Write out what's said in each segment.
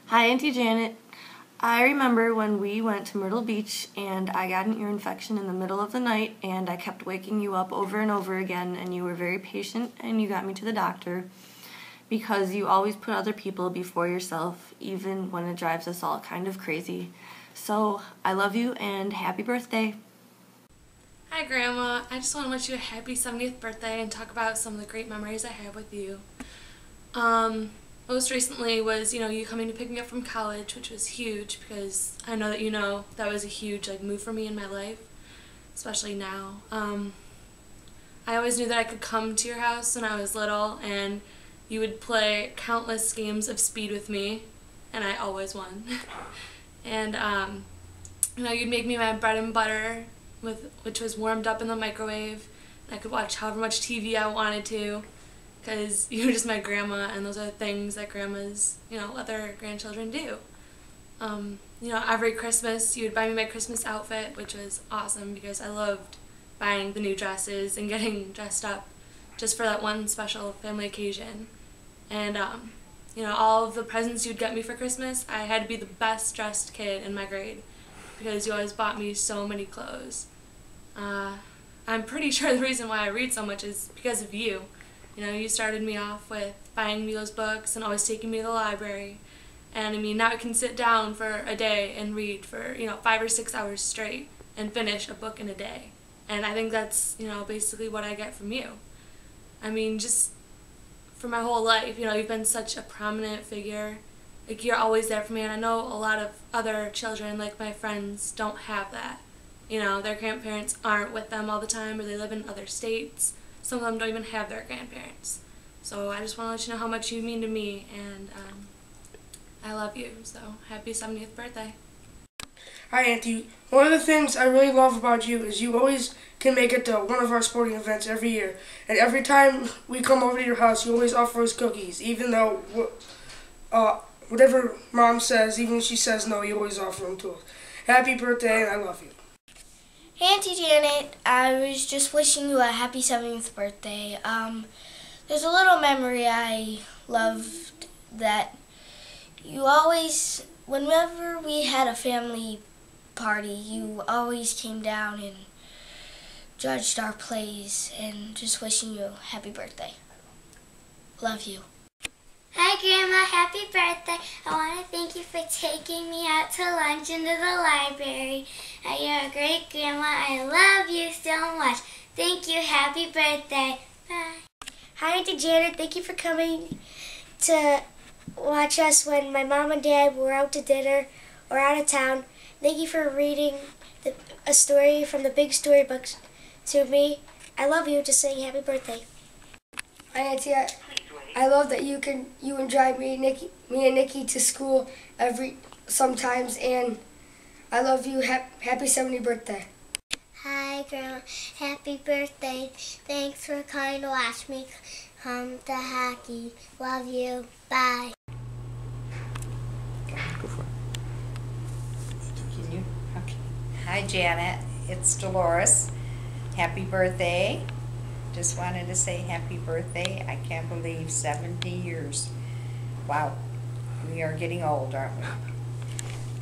Hi, Auntie Janet. I remember when we went to Myrtle Beach and I got an ear infection in the middle of the night and I kept waking you up over and over again, and you were very patient and you got me to the doctor because you always put other people before yourself, even when it drives us all kind of crazy. So I love you and happy birthday. Hi Grandma, I just want to wish you a happy 70th birthday and talk about some of the great memories I have with you. Most recently was, you coming to pick me up from college, which was huge because I know that was a huge move for me in my life, especially now. I always knew that I could come to your house when I was little and you would play countless games of speed with me, and I always won. And you'd make me my bread and butter, which was warmed up in the microwave, and I could watch however much TV I wanted to, because you were just my grandma, and those are things that grandmas, let their grandchildren do. Every Christmas you would buy me my Christmas outfit, which was awesome because I loved buying the new dresses and getting dressed up just for that one special family occasion. And all of the presents you'd get me for Christmas, I had to be the best dressed kid in my grade because you always bought me so many clothes. I'm pretty sure the reason why I read so much is because of you. You started me off with buying me those books and always taking me to the library. And now I can sit down for a day and read for, 5 or 6 hours straight and finish a book in a day. And I think that's, basically what I get from you. Just for my whole life, you've been such a prominent figure. You're always there for me, and I know a lot of other children, like my friends, don't have that. Their grandparents aren't with them all the time, or they live in other states. Some of them don't even have their grandparents. So I just want to let you know how much you mean to me, and I love you. So happy 70th birthday. Hi, Auntie. One of the things I really love about you is you always can make it to one of our sporting events every year. And every time we come over to your house, you always offer us cookies, even though whatever Mom says, even if she says no, you always offer them to us. Happy birthday, and I love you. Hey, Auntie Janet, I was just wishing you a happy 70th birthday. There's a little memory I loved that you always, whenever we had a family party, you always came down and judged our plays, and just wishing you a happy birthday. Love you. Hi Grandma, happy birthday. I want to thank you for taking me out to lunch into the library. You're a great grandma. I love you so much. Thank you. Happy birthday. Bye. Hi, Auntie Janet. Thank you for coming to watch us when my mom and dad were out to dinner or out of town. Thank you for reading a story from the big storybooks to me. I love you. Just saying happy birthday. Hi, Auntie. I love that you and drive me and Nikki to school sometimes, and I love you. Happy 70th birthday. Hi Grandma, happy birthday. Thanks for coming to watch me come to hockey. Love you. Bye. Go for it. Can you? Okay. Hi Janet, it's Dolores. Happy birthday. Just wanted to say happy birthday. I can't believe 70 years. Wow, we are getting old, aren't we?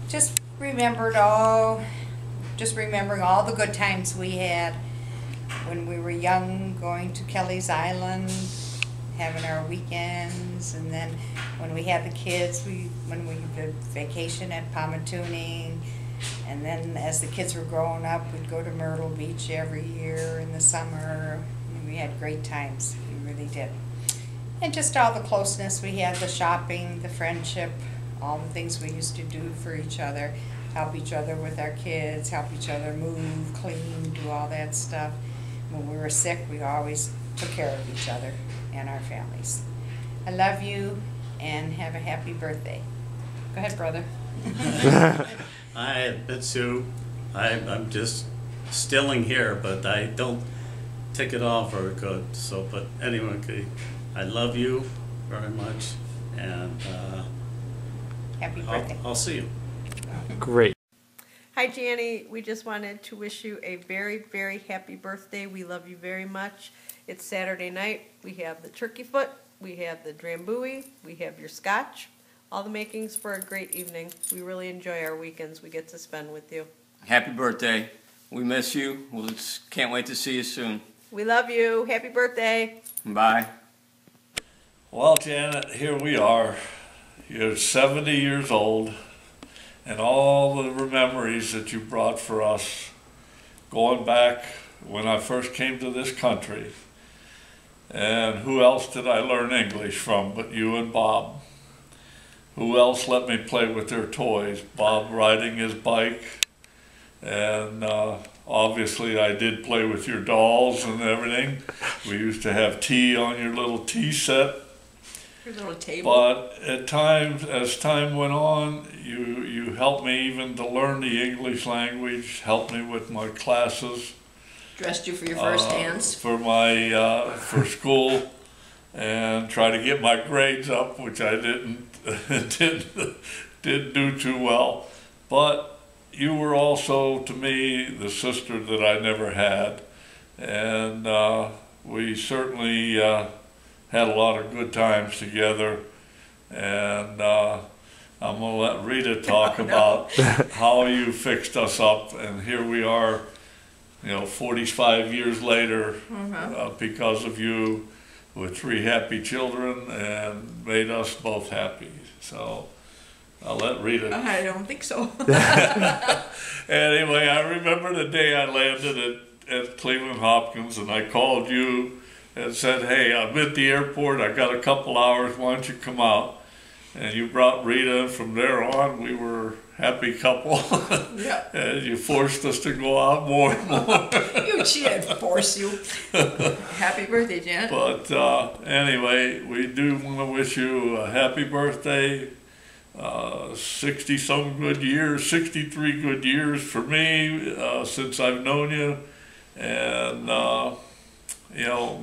Just remembering all the good times we had when we were young, going to Kelly's Island, having our weekends, and then when we had the kids, when we did vacation at Pomatuning, and then as the kids were growing up, we'd go to Myrtle Beach every year in the summer. We had great times, we really did. And just all the closeness we had, the shopping, the friendship, all the things we used to do for each other, help each other with our kids, help each other move, clean, do all that stuff. When we were sick, we always took care of each other and our families. I love you, and have a happy birthday. Go ahead, brother. Hi, Bitsu. I'm just stilling here, but I don't take it all very good. So, but anyway, I love you very much, and happy birthday. I'll see you. Great. Hi, Janny. We just wanted to wish you a very, very happy birthday. We love you very much. It's Saturday night. We have the turkey foot. We have the drambuie. We have your scotch. all the makings for a great evening. We really enjoy our weekends we get to spend with you. Happy birthday. We miss you. Can't wait to see you soon. We love you. Happy birthday. Bye. Well, Janet, here we are. You're 70 years old, and all the memories that you brought for us, going back when I first came to this country. And who else did I learn English from but you and Bob? Who else let me play with their toys? Bob riding his bike, and obviously I did play with your dolls and everything. We used to have tea on your little tea set. Your little table. But at times, as time went on, you helped me even to learn the English language, helped me with my classes. Dressed you for your first dance. For my for school, and try to get my grades up, which I didn't do too well. But you were also to me the sister that I never had, and we certainly had a lot of good times together. And I'm gonna let Rita talk about how you fixed us up, and here we are. 45 years later, because of you, with 3 happy children, and made us both happy. So I'll let Rita. I don't think so. Anyway, I remember the day I landed at Cleveland Hopkins, and I called you and said, hey, I'm at the airport, I got a couple hours, why don't you come out? And you brought Rita, and from there on, we were a happy couple. Yeah. And you forced us to go out more and more. She didn't force you. Happy birthday, Janet. But anyway, we do want to wish you a happy birthday. 60-some good years, 63 good years for me since I've known you. And,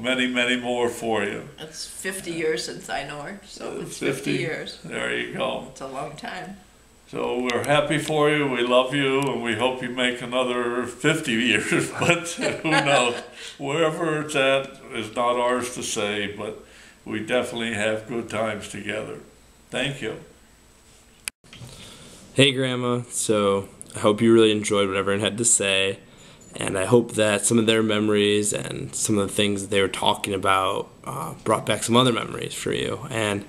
many, many more for you. It's 50 years since I know her, so it's 50 years. There you go. It's a long time. So we're happy for you, we love you, and we hope you make another 50 years, but who knows. Wherever it's at is not ours to say, but we definitely have good times together. Thank you. Hey Grandma, so I hope you really enjoyed what everyone had to say, and I hope that some of their memories and some of the things that they were talking about brought back some other memories for you. And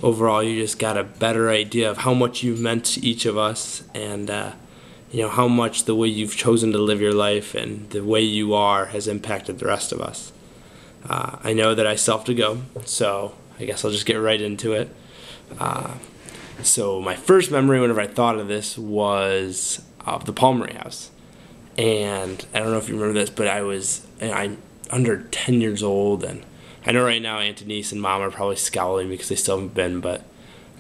overall, you just got a better idea of how much you've meant to each of us, and how much the way you've chosen to live your life and the way you are has impacted the rest of us. I know that I still have to go, so I guess I'll just get right into it. So my first memory whenever I thought of this was of the Palmery House. And I don't know if you remember this, but I'm under 10 years old, and I know right now Aunt Denise and Mom are probably scowling because they still haven't been, but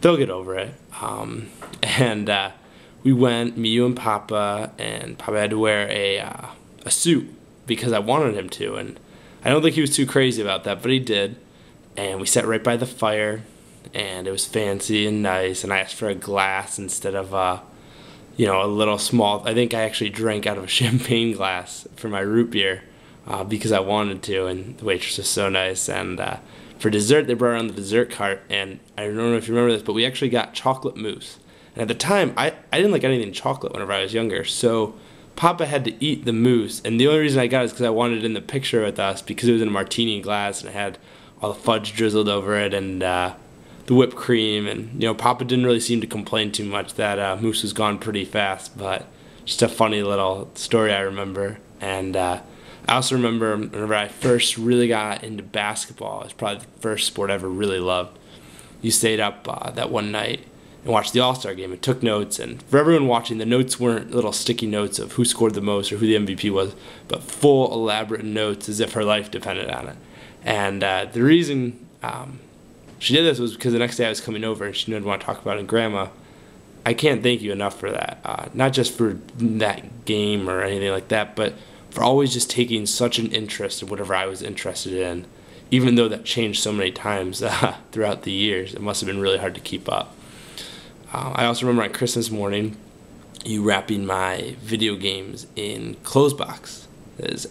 they'll get over it. We went, me, you, and Papa had to wear a suit because I wanted him to, and I don't think he was too crazy about that, but he did. And we sat right by the fire, and it was fancy and nice, and I asked for a glass instead of a little small. I think I actually drank out of a champagne glass for my root beer because I wanted to, and the waitress was so nice. And for dessert, they brought around the dessert cart, and I don't know if you remember this, but we actually got chocolate mousse. And at the time, I didn't like anything chocolate whenever I was younger, so Papa had to eat the mousse, and the only reason I got it is because I wanted it in the picture with us because it was in a martini glass, and it had all the fudge drizzled over it, and the whipped cream, and Papa didn't really seem to complain too much. That mousse was gone pretty fast, but just a funny little story I remember. And I also remember whenever I first really got into basketball, it was probably the first sport I ever really loved. You stayed up that one night and watched the All-Star game and took notes, and for everyone watching, the notes weren't little sticky notes of who scored the most or who the MVP was, but full elaborate notes as if her life depended on it. And the reason she did this was because the next day I was coming over and she didn't want to talk about it. And Grandma, I can't thank you enough for that. Not just for that game or anything like that, but for always just taking such an interest in whatever I was interested in, even though that changed so many times throughout the years. It must have been really hard to keep up. I also remember on Christmas morning, you wrapping my video games in clothes boxes.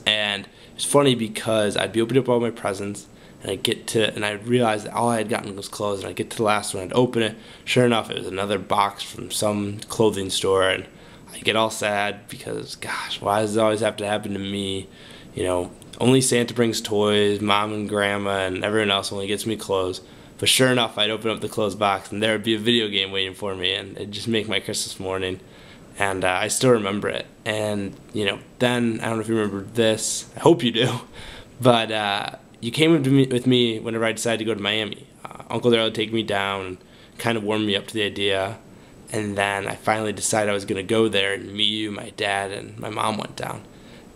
And it's funny because I'd be opening up all my presents, And I realized that all I had gotten was clothes, and I get to the last one, I'd open it. Sure enough, it was another box from some clothing store, and I get all sad because, gosh, why does it always have to happen to me? You know, only Santa brings toys, Mom and Grandma and everyone else only gets me clothes. But sure enough, I'd open up the clothes box, and there would be a video game waiting for me, and it'd just make my Christmas morning. And I still remember it. And, you know, then, I don't know if you remember this. I hope you do. But you came with me whenever I decided to go to Miami. Uncle Daryl would take me down and kind of warm me up to the idea. And then I finally decided I was going to go there, and me, you, my dad, and my mom went down.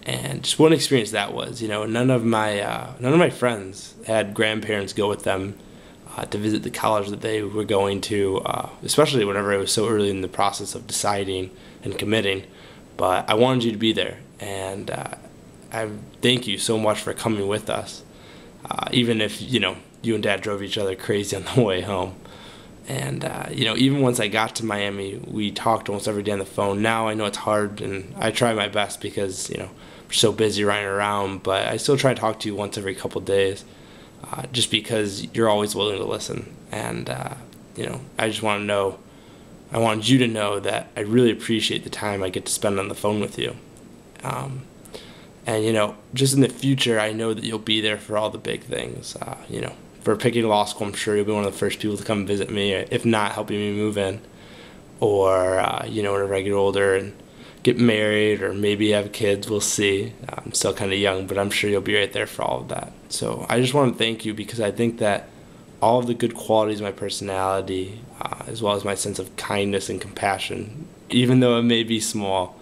And just what an experience that was. You know, none of my friends had grandparents go with them to visit the college that they were going to, especially whenever it was so early in the process of deciding and committing. But I wanted you to be there, and I thank you so much for coming with us, even if, you know, you and Dad drove each other crazy on the way home. And, you know, even once I got to Miami, we talked almost every day on the phone. Now I know it's hard, and I try my best because, you know, we're so busy running around, but I still try to talk to you once every couple days, just because you're always willing to listen. And, you know, I wanted you to know that I really appreciate the time I get to spend on the phone with you. And, you know, just in the future, I know that you'll be there for all the big things. You know, for picking law school, I'm sure you'll be one of the first people to come visit me, if not helping me move in. Or, you know, whenever I get older and get married or maybe have kids, we'll see. I'm still kind of young, but I'm sure you'll be right there for all of that. So I just want to thank you because I think that all of the good qualities of my personality, as well as my sense of kindness and compassion, even though it may be small,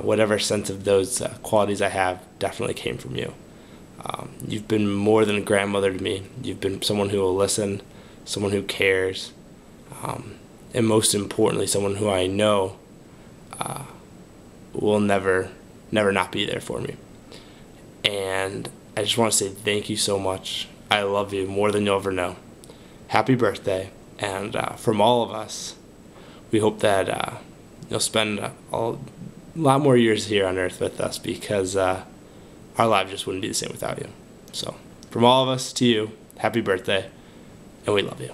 whatever sense of those qualities I have definitely came from you. You've been more than a grandmother to me. You've been someone who will listen, someone who cares, and most importantly, someone who I know will never not be there for me. And I just want to say thank you so much. I love you more than you'll ever know. Happy birthday. And from all of us, we hope that you'll spend a lot more years here on Earth with us because our lives just wouldn't be the same without you. So from all of us to you, happy birthday, and we love you.